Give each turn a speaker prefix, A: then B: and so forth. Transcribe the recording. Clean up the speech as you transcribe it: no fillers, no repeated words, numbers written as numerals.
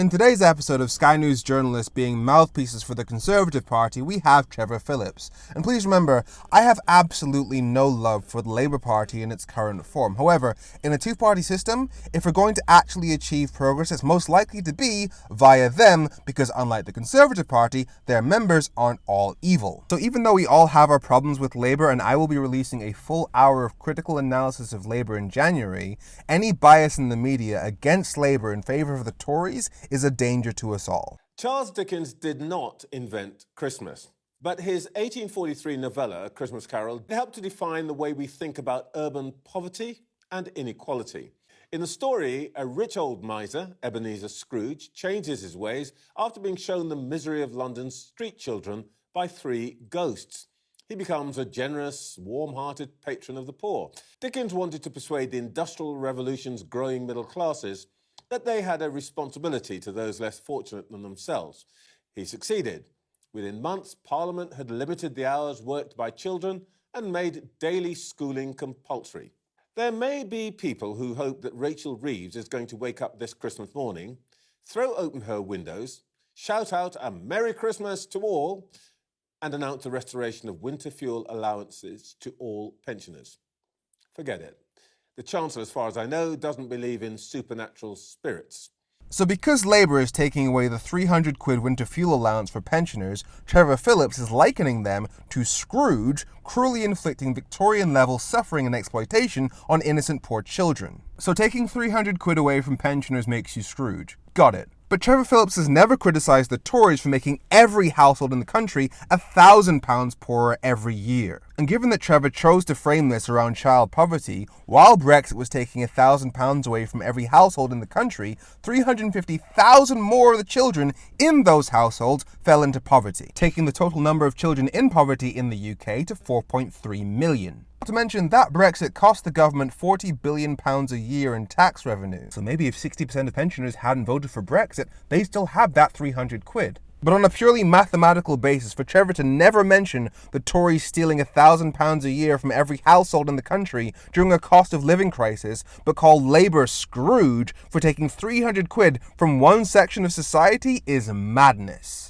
A: In today's episode of Sky News journalists being mouthpieces for the Conservative Party, we have Trevor Phillips. And please remember, I have absolutely no love for the Labour Party in its current form. However, in a two-party system, if we're going to actually achieve progress, it's most likely to be via them, because unlike the Conservative Party, their members aren't all evil. So even though we all have our problems with Labour, and I will be releasing a full hour of critical analysis of Labour in January, any bias in the media against Labour in favour of the Tories is a danger to us all.
B: Charles Dickens did not invent Christmas, but his 1843 novella, A Christmas Carol, helped to define the way we think about urban poverty and inequality. In the story, a rich old miser, Ebenezer Scrooge, changes his ways after being shown the misery of London's street children by three ghosts. He becomes a generous, warm-hearted patron of the poor. Dickens wanted to persuade the Industrial Revolution's growing middle classes that they had a responsibility to those less fortunate than themselves. He succeeded. Within months, Parliament had limited the hours worked by children and made daily schooling compulsory. There may be people who hope that Rachel Reeves is going to wake up this Christmas morning, throw open her windows, shout out a Merry Christmas to all, and announce the restoration of Winter Fuel Allowances to all pensioners. Forget it. The Chancellor, as far as I know, doesn't believe in supernatural spirits.
A: So because Labour is taking away the £300 winter fuel allowance for pensioners, Trevor Phillips is likening them to Scrooge, cruelly inflicting Victorian-level suffering and exploitation on innocent poor children. So taking £300 away from pensioners makes you Scrooge. Got it. But Trevor Phillips has never criticised the Tories for making every household in the country £1,000 poorer every year. And given that Trevor chose to frame this around child poverty, while Brexit was taking £1,000 away from every household in the country, 350,000 more of the children in those households fell into poverty, taking the total number of children in poverty in the UK to 4.3 million. Not to mention that Brexit cost the government £40 billion a year in tax revenue. So maybe if 60% of pensioners hadn't voted for Brexit, they still have that £300. But on a purely mathematical basis, for Trevor to never mention the Tories stealing £1,000 a year from every household in the country during a cost of living crisis, but call Labour Scrooge for taking £300 from one section of society is madness.